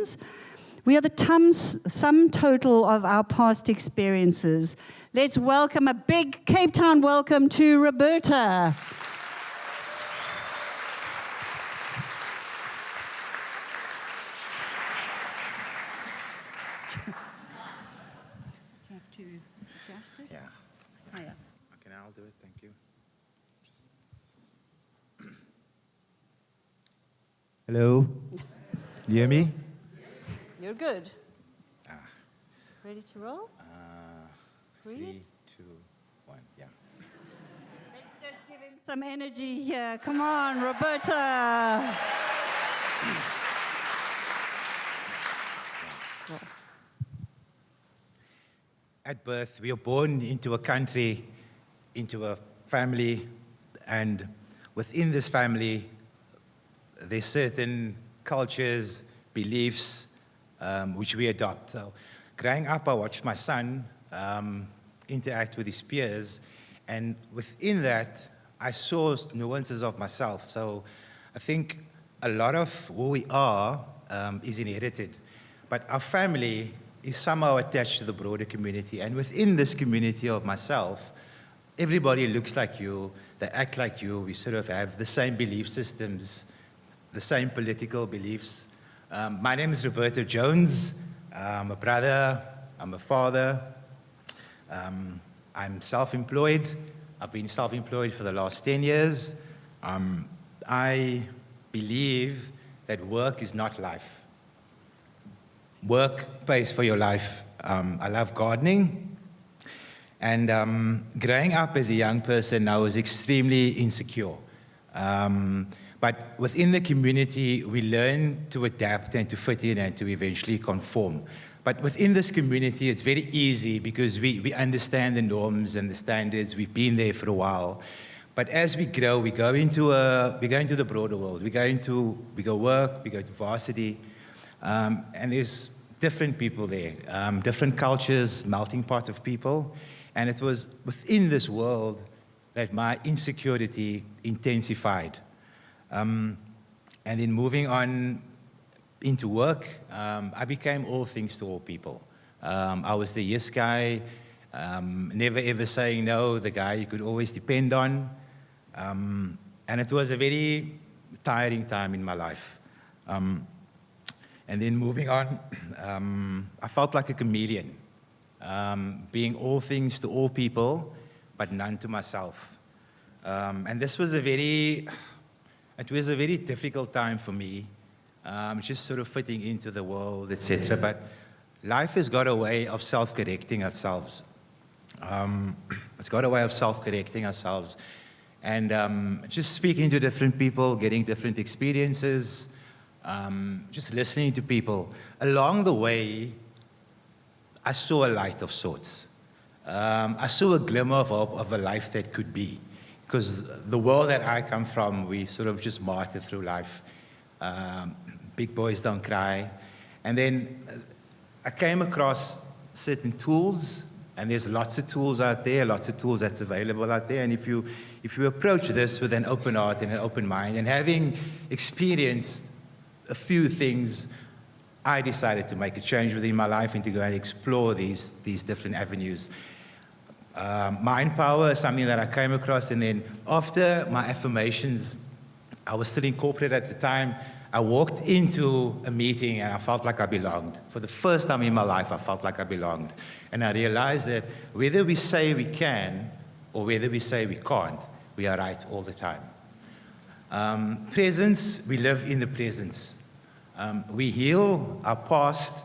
decisions. We are the sum total of our past experiences. Let's welcome a big Cape Town welcome to Roberta. You have to adjust it? Yeah. Oh, yeah. Okay, I'll do it. Thank you. Hello. You hear me? You're good. Ah. Ready to roll? 3, 2, 1. Yeah. Let's just give him some energy here. Come on, Roberta. At birth, we are born into a country, into a family, and within this family, there's certain cultures, beliefs, which we adopt. So, growing up, I watched my son interact with his peers, and within that, I saw nuances of myself. So, I think a lot of who we are is inherited, but our family is somehow attached to the broader community. And within this community of myself, everybody looks like you, they act like you, we sort of have the same belief systems, the same political beliefs. My name is Roberto Jones. I'm a brother, I'm a father. I'm self-employed. I've been self-employed for the last 10 years. I believe that work is not life. Work pays for your life. I love gardening. And growing up as a young person, I was extremely insecure. But within the community, we learn to adapt and to fit in and to eventually conform. But within this community, it's very easy because we understand the norms and the standards. We've been there for a while. But as we grow, we go into the broader world. We go work, we go to varsity. And there's different people there, different cultures, melting pot of people. And it was within this world that my insecurity intensified. And then moving on into work, I became all things to all people. I was the yes guy, never ever saying no, the guy you could always depend on. And it was a very tiring time in my life. And then moving on, I felt like a chameleon, being all things to all people, but none to myself. And this was a very difficult time for me, just sort of fitting into the world, etc. But life has got a way of self-correcting ourselves. It's got a way of self-correcting ourselves. And just speaking to different people, getting different experiences, just listening to people. Along the way, I saw a light of sorts. I saw a glimmer of hope of a life that could be. Because the world that I come from, we sort of just martyr through life. Big boys don't cry. And then I came across certain tools, and there's lots of tools out there, lots of tools that's available out there. And if you approach this with an open heart and an open mind, and having experienced a few things, I decided to make a change within my life and to go and explore these different avenues. Mind power is something that I came across, and then after my affirmations, I was still in corporate at the time. I walked into a meeting and I felt like I belonged. For the first time in my life, I felt like I belonged. And I realized that whether we say we can or whether we say we can't, we are right all the time. Presence, we live in the presence. We heal our past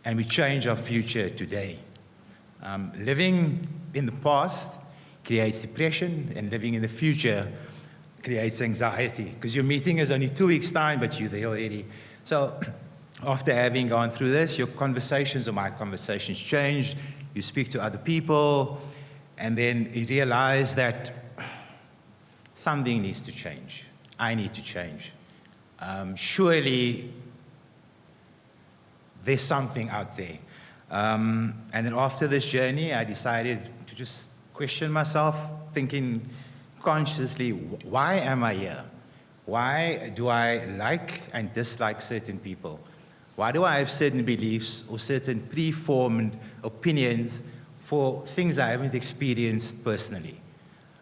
and we change our future today. Living in the past creates depression, and living in the future creates anxiety, because your meeting is only 2 weeks' time, but you're there already. So after having gone through this, your conversations or my conversations changed. You speak to other people, and then you realize that something needs to change. I need to change. Surely there's something out there. And then after this journey, I decided to just question myself, thinking consciously, why am I here? Why do I like and dislike certain people? Why do I have certain beliefs or certain preformed opinions for things I haven't experienced personally?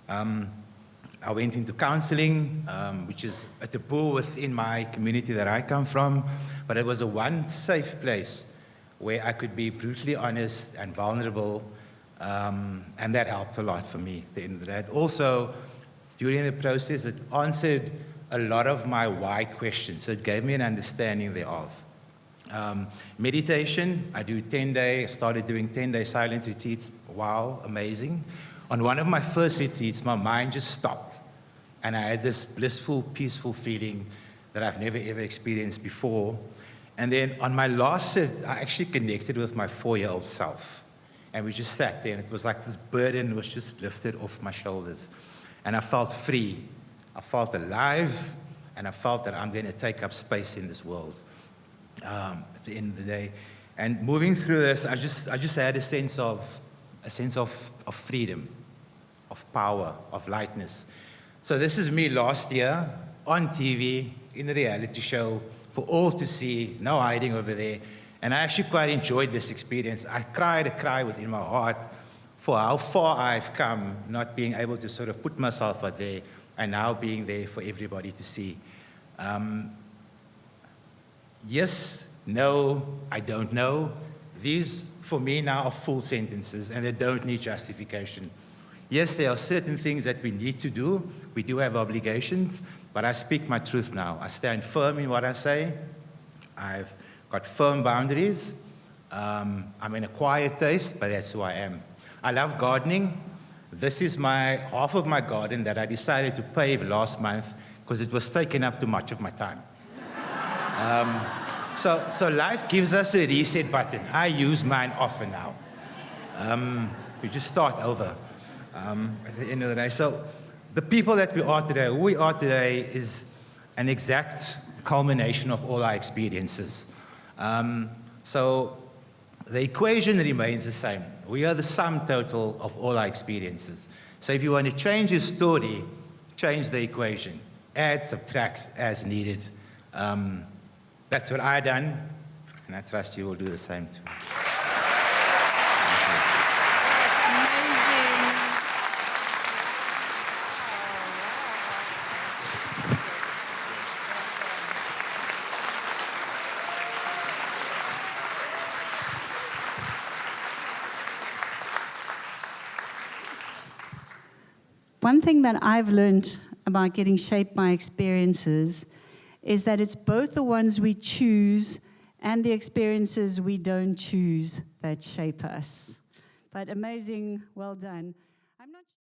I went into counseling, which is a taboo within my community that I come from, but it was a one safe place where I could be brutally honest and vulnerable, and that helped a lot for me at the end of the day. Also, during the process, it answered a lot of my why questions, so it gave me an understanding thereof. Meditation, I do 10-day, started doing 10-day silent retreats. Wow, amazing. On one of my first retreats, my mind just stopped, and I had this blissful, peaceful feeling that I've never ever experienced before. And then on my last sit, I actually connected with my 4-year-old self, and we just sat there, and it was like this burden was just lifted off my shoulders, and I felt free. I felt alive, and I felt that I'm going to take up space in this world at the end of the day. And moving through this, I just had a sense of freedom, of power, of lightness. So this is me last year on TV in a reality show for all to see, no hiding over there. And I actually quite enjoyed this experience. I cried a cry within my heart for how far I've come, not being able to sort of put myself out there, and now being there for everybody to see. Yes, no, I don't know. These, for me now, are full sentences, and they don't need justification. Yes, there are certain things that we need to do. We do have obligations, but I speak my truth now. I stand firm in what I say. I've got firm boundaries. I'm in a quiet taste, but that's who I am. I love gardening. This is half of my garden that I decided to pave last month because it was taking up too much of my time. So life gives us a reset button. I use mine often now. We just start over at the end of the day. So the people that we are today, who we are today, is an exact culmination of all our experiences. So the equation remains the same. We are the sum total of all our experiences. So if you want to change your story, change the equation. Add, subtract as needed. That's what I've done, and I trust you will do the same too. One thing that I've learned about getting shaped by experiences is that it's both the ones we choose and the experiences we don't choose that shape us. But amazing, well done.